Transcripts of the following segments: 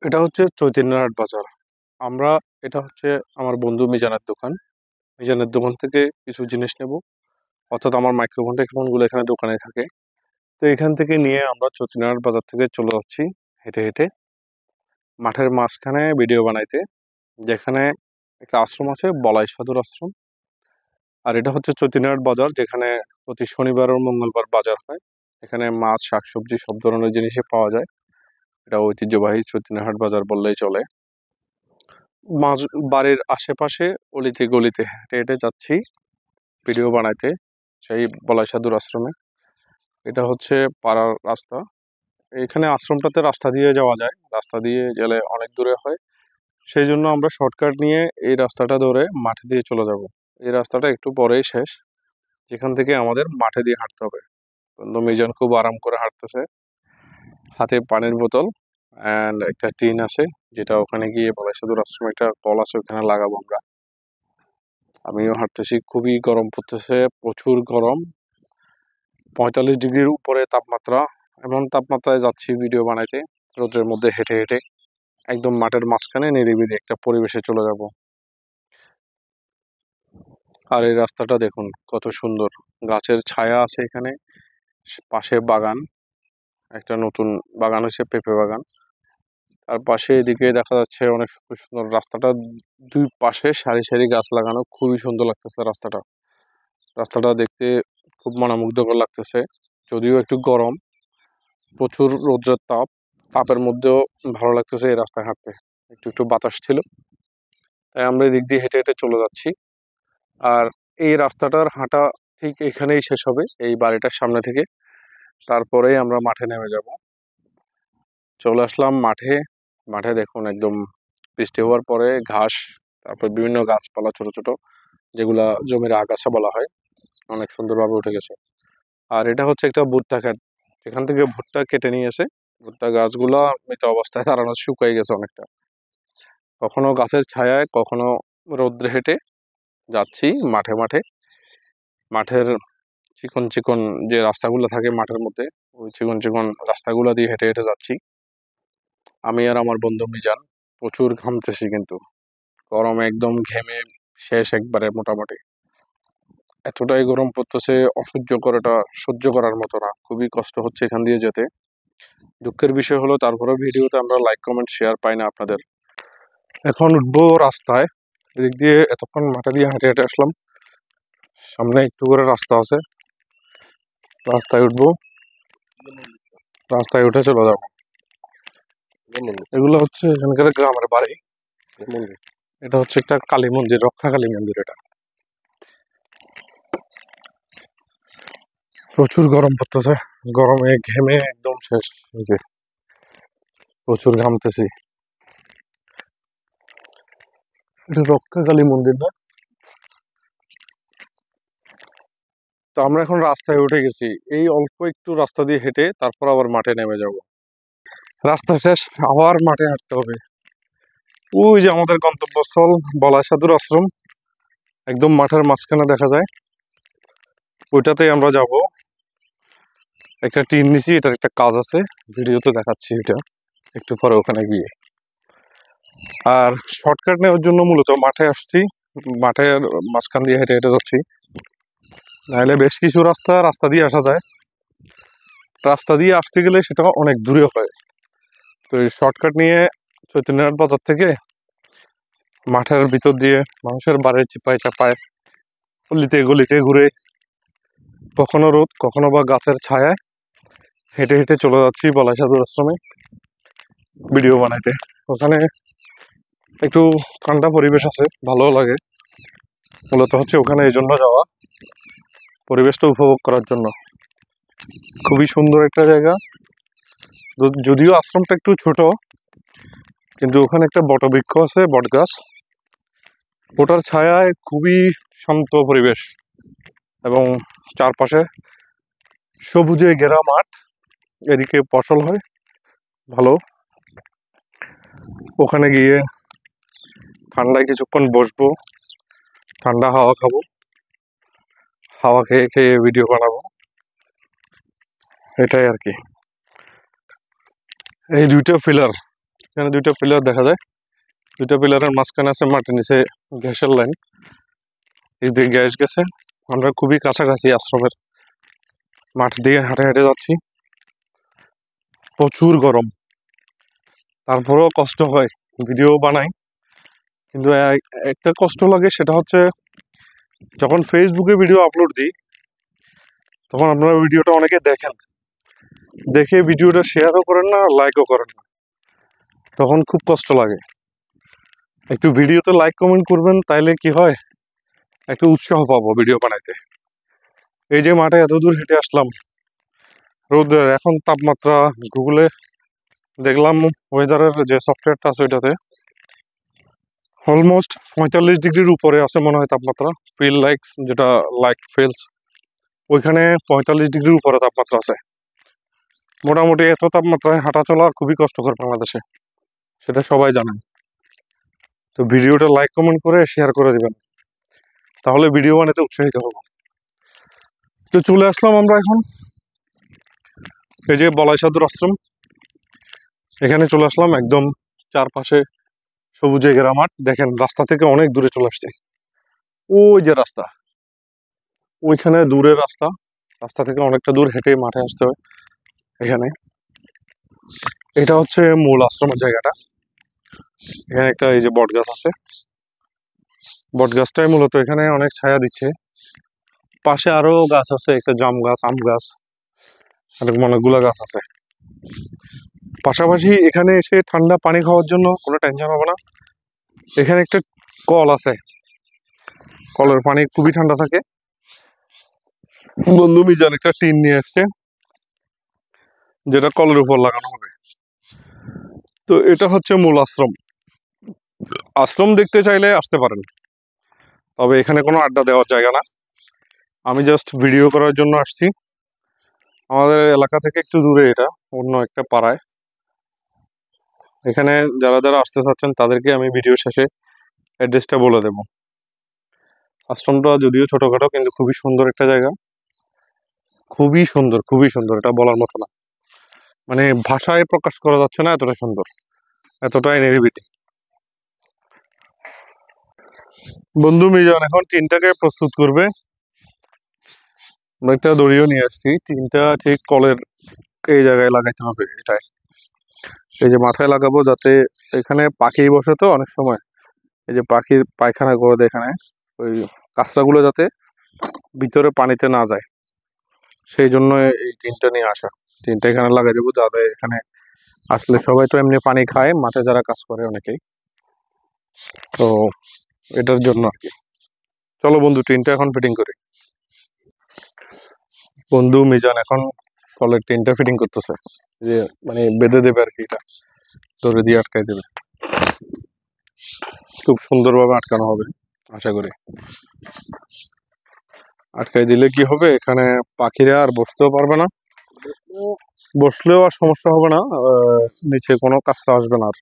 এটা হচ্ছে চৈতন্যহাট বাজার। আমরা এটা হচ্ছে আমার বন্ধু মিজানের দোকান। মিজানের দোকান থেকে কিছু জিনিস নেব। অর্থাৎ আমার মাইক্রোফোন টেকফোনগুলো এখানে দোকানে থাকে। তো এখান থেকে নিয়ে আমরা চৈতন্যহাট বাজার থেকে চলে যাচ্ছি হেঁটে হেঁটে মাঠের মাঝখানে ভিডিও বানাইতে, যেখানে একটা আশ্রম আছে, বলাই সাধুর আশ্রম। আর এটা হচ্ছে চৈতন্যহাট বাজার, যেখানে প্রতি শনিবার ও মঙ্গলবার বাজার হয়। এখানে মাছ, শাকসবজি সব ধরনের জিনিসই পাওয়া যায়। এটা ঐতিহ্যবাহী চৈতন্যহাট বাজার বললেই চলে। মাঝ বাড়ির আশেপাশে অলিতে গলিতে হেঁটে হেঁটে যাচ্ছি ভিডিও বানাইতে সেই বলাই সাধুর আশ্রমে। এটা হচ্ছে পাড়ার রাস্তা। এখানে আশ্রমটাতে রাস্তা দিয়ে যাওয়া যায়, রাস্তা দিয়ে গেলে অনেক দূরে হয়। সেই জন্য আমরা শর্টকাট নিয়ে এই রাস্তাটা ধরে মাঠে দিয়ে চলে যাব। এই রাস্তাটা একটু পরেই শেষ, যেখান থেকে আমাদের মাঠে দিয়ে হাঁটতে হবে। কিন্তু মিজান খুব আরাম করে হাঁটতেছে, হাতে পানির বোতল অ্যান্ড একটা টিন আছে, যেটা ওখানে গিয়ে বলাই সাধুর আশ্রমে একটা কল আছে, ওখানে লাগাবো আমরা। আমিও হাঁটতেছি, খুবই গরম পড়তেছে, প্রচুর গরম, 45 ডিগ্রির উপরে তাপমাত্রা। এমন তাপমাত্রায় যাচ্ছি ভিডিও বানাইতে, রোদের মধ্যে হেঁটে হেঁটে একদম মাঠের মাঝখানে নিরিবিলি একটা পরিবেশে চলে যাব। আর এই রাস্তাটা দেখুন কত সুন্দর, গাছের ছায়া আছে এখানে, পাশে বাগান, একটা নতুন বাগান হয়েছে, পেঁপে বাগান। আর পাশে এদিকে দেখা যাচ্ছে অনেক সুন্দর সুন্দর রাস্তাটা, দুই পাশে সারি সারি গাছ লাগানো, খুবই সুন্দর লাগতেছে রাস্তাটা। রাস্তাটা দেখতে খুব মনোমুগ্ধকর লাগতেছে, যদিও একটু গরম, প্রচুর রৌদ্রের তাপ, তাপের মধ্যেও ভালো লাগতেছে এই রাস্তায় হাঁটতে। একটু একটু বাতাস ছিল, তাই আমরা এদিক দিয়ে হেঁটে হেঁটে চলে যাচ্ছি। আর এই রাস্তাটার হাঁটা ঠিক এখানেই শেষ হবে, এই বাড়িটার সামনে থেকে। তারপরেই আমরা মাঠে নেমে যাব। চলে আসলাম মাঠে। মাঠে দেখুন একদম বৃষ্টি হওয়ার পরে ঘাস, তারপর বিভিন্ন গাছপালা ছোট ছোট, যেগুলা জমির আগাছা বলা হয়, অনেক সুন্দরভাবে উঠে গেছে। আর এটা হচ্ছে একটা ভুট্টা ক্ষেত, এখান থেকে ভুট্টা কেটে নিয়ে এসে ভুট্টা গাছগুলা মৃত অবস্থায় দাঁড়ানো, শুকিয়ে গেছে অনেকটা। কখনো গাছের ছায়ায়, কখনো রৌদ্রে হেঁটে যাচ্ছি মাঠে মাঠে। মাঠের চিকন চিকন যে রাস্তাগুলো থাকে মাঠের মধ্যে, ওই চিকন চিকন রাস্তাগুলো দিয়ে হেঁটে হেঁটে যাচ্ছি আমি আর আমার বন্ধু মিজান। প্রচুর ঘামতেছি কিন্তু, গরমে একদম ঘেমে শেষ একবারে মোটামুটি। এতটাই গরম পড়তেছে, অসহ্যকর, এটা সহ্য করার মতো না, খুবই কষ্ট হচ্ছে এখান দিয়ে যেতে। দুঃখের বিষয় হলো তারপরে ভিডিওতে আমরা লাইক কমেন্ট শেয়ার পাই না আপনাদের। এখন উঠবো রাস্তায়, এদিক দিয়ে এতক্ষণ মাঠে দিয়ে হেঁটে হেঁটে আসলাম, সামনে একটু করে রাস্তা আছে, রাস্তায় উঠবো, রাস্তায় উঠে চলে যাবো। এগুলো হচ্ছে এখানকার গ্রামের বাড়ি। এটা হচ্ছে একটা কালী মন্দির, রক্ষা কালী মন্দির। এটা প্রচুর গরম পড়তেছে, গরমে ঘেমে একদম শেষ, এই যে প্রচুর ঘামতেছি। এটা রক্ষা কালী মন্দির না? তো আমরা এখন রাস্তায় উঠে গেছি, এই অল্প একটু রাস্তা দিয়ে হেঁটে তারপর আবার মাঠে নেমে যাব। রাস্তা শেষ, আবার মাঠে হাঁটতে হবে। ওই যে আমাদের গন্তব্যস্থল বলাই সাধুর আশ্রম, একদম মাঠের মাঝখানে দেখা যায়, ওইটাতেই আমরা যাব। একটা টিম নিছি, এটার একটা কাজ আছে, ভিডিওতে দেখাচ্ছি এটা একটু পরে ওখানে গিয়ে। আর শর্টকাট নেওয়ার জন্য মূলত মাঠে আসছি, মাঠের মাঝখান দিয়ে হেঁটে হেঁটে যাচ্ছি। নাহলে বেশ কিছু রাস্তা রাস্তা দিয়ে আসা যায়, রাস্তা দিয়ে আসতে গেলে সেটা অনেক দূরে হয়। তো এই শর্টকাট নিয়ে চৈতন্যনাথ বাজার থেকে মাঠের ভিতর দিয়ে মানুষের বাড়ির চিপায় চাপায়, গলিতে গলিতে ঘুরে, কখনো রোদ কখনো বা গাছের ছায়ায় হেঁটে হেঁটে চলে যাচ্ছি বলাই সাধুর আশ্রমে ভিডিও বানাইতে। ওখানে একটু ঠান্ডা পরিবেশ আছে, ভালো লাগে। মূলত হচ্ছে ওখানে এই জন্য যাওয়া, পরিবেশটা উপভোগ করার জন্য। খুবই সুন্দর একটা জায়গা, যদিও আশ্রমটা একটু ছোট, কিন্তু ওখানে একটা বটবৃক্ষ আছে, বট গাছ, ওটার ছায়ায় খুবই শান্ত পরিবেশ, এবং চারপাশে সবুজে ঘেরা মাঠ, এদিকে ফসল হয় ভালো। ওখানে গিয়ে ঠান্ডায় কিছুক্ষণ বসবো, ঠান্ডা হাওয়া খাবো, হাওয়া খেয়ে খেয়ে ভিডিও বানাবো, এটাই আর কি। এই দুইটা পিলার এখানে দুইটা পিলার দেখা যায়, দুইটা পিলারের মাঝখানে আছে মাটির নিচে গ্যাসের লাইন, এই দিকে গ্যাস গেছে। আমরা খুবই কাছাকাছি আশ্রমের, মাঠ দিয়ে হাঁটে হাঁটে যাচ্ছি। প্রচুর গরম, তারপরেও কষ্ট হয়, ভিডিও বানাই, কিন্তু একটা কষ্ট লাগে, সেটা হচ্ছে যখন ফেসবুকে ভিডিও আপলোড দিই তখন আপনারা ভিডিওটা অনেকে দেখেন, দেখে ভিডিওটা শেয়ারও করেন না, লাইকও করেন না, তখন খুব কষ্ট লাগে। একটু ভিডিওতে লাইক কমেন্ট করবেন, তাইলে কি হয়, একটু উৎসাহ পাবো ভিডিও বানাইতে। এই যে মাঠে এত দূর হেঁটে আসলাম রোদের, এখন তাপমাত্রা গুগলে দেখলাম, ওয়েদারের যে সফটওয়্যারটা আছে ওইটাতে অলমোস্ট 45 ডিগ্রির উপরে আছে মনে হয় তাপমাত্রা। ফিল লাইক, যেটা লাইক ফিলস, ওইখানে 45 ডিগ্রির উপরে তাপমাত্রা আছে। মোটামুটি এত তাপমাত্রায় হাঁটা চলা খুবই কষ্টকর বাংলাদেশে, সেটা সবাই জানেন। তো ভিডিওটা লাইক কমেন্ট করে শেয়ার করে দিবেন, তাহলে ভিডিও বানাতে উৎসাহিত হবো। তো চলে আসলাম আমরা এখন এই যে বলাই সাধুর আশ্রম, এখানে চলে আসলাম। একদম চারপাশে সবুজে ঘেরা মাঠ, দেখেন রাস্তা থেকে অনেক দূরে চলে আসছে। ওই যে রাস্তা, ওইখানে দূরের রাস্তা, রাস্তা থেকে অনেকটা দূর হেঁটে মাঠে আসতে হয়। এখানে এটা হচ্ছে মূল আশ্রমের জায়গাটা। এখানে একটা এই যে বট গাছ আছে, বট গাছটাই মূলত এখানে অনেক ছায়া দিচ্ছে। পাশে আরো গাছ আছে, একটা জাম গাছ, আম গাছ, এরকম অনেকগুলো গাছ আছে। পাশাপাশি এখানে এসে ঠান্ডা পানি খাওয়ার জন্য কোনো টেনশন হবে না। এখানে একটা কল আছে, কলের পানি খুবই ঠান্ডা থাকে। বন্ধু মিজান একটা টিন নিয়ে এসছে, যেটা কলের উপর লাগানো হবে। তো এটা হচ্ছে মূল আশ্রম। আশ্রম দেখতে চাইলে আসতে পারেন, তবে এখানে কোনো আড্ডা দেওয়ার জায়গা না। আমি জাস্ট ভিডিও করার জন্য আসছি। আমাদের এলাকা থেকে একটু দূরে, এটা অন্য একটা পাড়ায়। এখানে যারা যারা আসতে চাচ্ছেন তাদেরকে আমি ভিডিও শেষে অ্যাড্রেসটা বলে দেব। আশ্রমটা যদিও ছোটখাটো, কিন্তু খুবই সুন্দর একটা জায়গা, খুবই সুন্দর, খুবই সুন্দর, এটা বলার মতো না, মানে ভাষায় প্রকাশ করা যাচ্ছে না, এতটা সুন্দর, এতটাই নিরিবিলি। বন্ধু মিজান এখন টিনটাকে প্রস্তুত করবে। আমরা একটা দড়িও নিয়ে আসছি, টিনটা ঠিক কলের এই জায়গায় লাগাইতে হবে। এটাই, এই যে মাথায় লাগাবো, যাতে এখানে পাখি বসে তো অনেক সময়, এই যে পাখির পায়খানা করে দেয় এখানে, ওই কাঁচরাগুলো যাতে ভিতরে পানিতে না যায়, সেই জন্য এই টিনটা নিয়ে আসা। টিনটা এখানে লাগাই দেবো, যাতে এখানে আসলে সবাই তো এমনি পানি খায়, মাঠে যারা কাজ করে অনেকেই, তো এটার জন্য আর কি। চলো বন্ধু, টিনটা এখন ফিটিং করি। বন্ধু মিজান এখন কলের টিনটা ফিটিং করতেছে, যে মানে বেঁধে দেবে আর কি, এটা দড়ি দিয়ে আটকাই দেবে। খুব সুন্দরভাবে আটকানো হবে আশা করি। আটকাই দিলে কি হবে, এখানে পাখিরা আর বসতেও পারবে না, বসলেও আর সমস্যা হবে না, নিচে কোনো কাঁচরা আসবে না আর।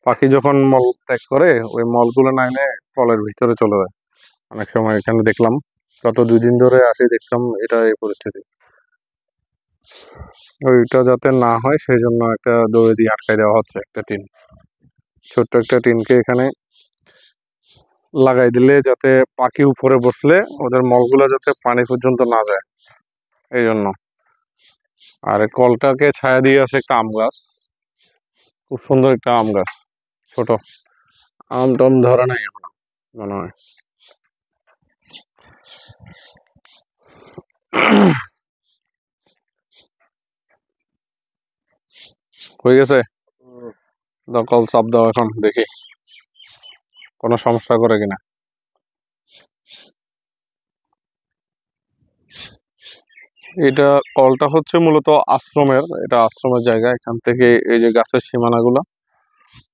পাখি যখন মল ত্যাগ করে, ওই মলগুলো নাইলে কলের ভিতরে চলে যায়। অনেক সময় এখানে দেখলাম, গত 2 দিন ধরে আসি, দেখলাম এটা এই পরিস্থিতি। ওইটা যাতে না হয় সেই জন্য একটা দড়ি দিয়ে আটকাই দেওয়া হচ্ছে একটা টিন, ছোট্ট একটা টিনকে এখানে লাগাই দিলে, যাতে পাখি উপরে বসলে ওদের মলগুলো যাতে পানি পর্যন্ত না যায়, এই জন্য। আর এই কলটাকে ছায়া দিয়ে আছে একটা আম গাছ, খুব সুন্দর একটা আম গাছ, ছোট, আম টাম ধরে নাই এখন মনে হয়। হয়ে গেছে, কল চাপ দাও, এখন দেখি কোনো সমস্যা করে কিনা। এটা কলটা হচ্ছে মূলত আশ্রমের, এটা আশ্রমের জায়গা। এখান থেকে এই যে গাছের সীমানাগুলো,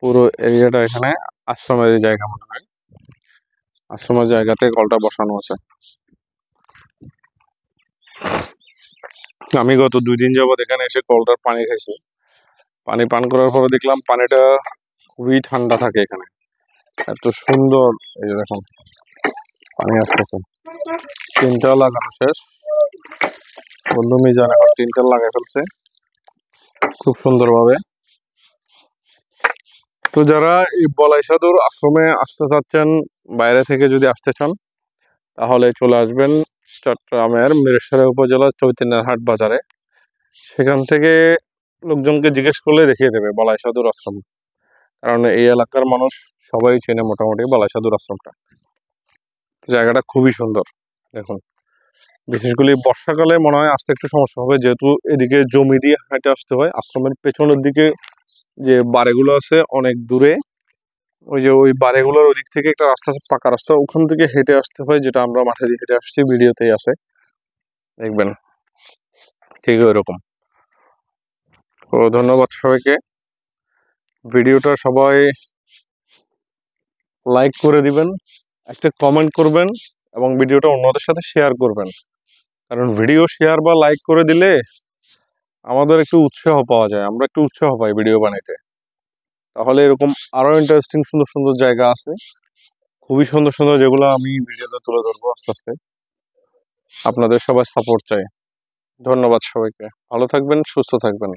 পুরো এরিয়াটা এখানে আশ্রমের জায়গা মনে হয়। আশ্রমের জায়গাতে কলটা বসানো আছে। আমি গত 2 দিন যাবত এখানে এসে কলটার পানি খাইছি। পানি পান করার পরে দেখলাম পানিটা খুবই ঠান্ডা থাকে এখানে, এত সুন্দর। এই যে দেখুন পানি আসতেছে। টিনটা লাগানো শেষ, বন্ধু মিজান এখন টিনটা লাগাই ফেলছে খুব সুন্দরভাবে। তো যারা এই বলাই সাধুর আশ্রমে আসতে চাচ্ছেন, বাইরে থেকে যদি আসতে চান, তাহলে চলে আসবেন চট্টগ্রামের মিরসরাই উপজেলার চৈতন্যের হাট বাজারে। সেখান থেকে লোকজনকে জিজ্ঞেস করলে দেখিয়ে দেবে বলাই সাধুর আশ্রম, কারণ এই এলাকার মানুষ সবাই চেনে মোটামুটি বলাই সাধুর আশ্রমটা। জায়গাটা খুবই সুন্দর দেখুন। বিশেষ করে বর্ষাকালে মনে হয় আসতে একটু সমস্যা হবে, যেহেতু এদিকে জমি দিয়ে হেঁটে আসতে হয়। আশ্রমের পেছনের দিকে যে বাড়িগুলো আছে অনেক দূরে, ওই যে ওই বাড়িগুলোর ওই দিক থেকে একটা রাস্তা আছে, পাকা রাস্তা, ওখান থেকে হেঁটে আসতে হয়, যেটা আমরা মাঠে দিয়ে হেঁটে আসছি, ভিডিওতেই আছে দেখবেন, ঠিক ওইরকম। তো ধন্যবাদ সবাইকে। ভিডিওটা সবাই লাইক করে দিবেন, একটা কমেন্ট করবেন এবং ভিডিওটা অন্যদের সাথে শেয়ার করবেন। কারণ ভিডিও শেয়ার বা লাইক করে দিলে আমাদের একটু উৎসাহ পাওয়া যায়, আমরা একটু উৎসাহ পাই ভিডিও বানাইতে। তাহলে এরকম আরো ইন্টারেস্টিং সুন্দর সুন্দর জায়গা আছে, খুবই সুন্দর সুন্দর, যেগুলো আমি ভিডিওতে তুলে ধরবো আস্তে আস্তে। আপনাদের সবাই সাপোর্ট চাই। ধন্যবাদ সবাইকে, ভালো থাকবেন, সুস্থ থাকবেন।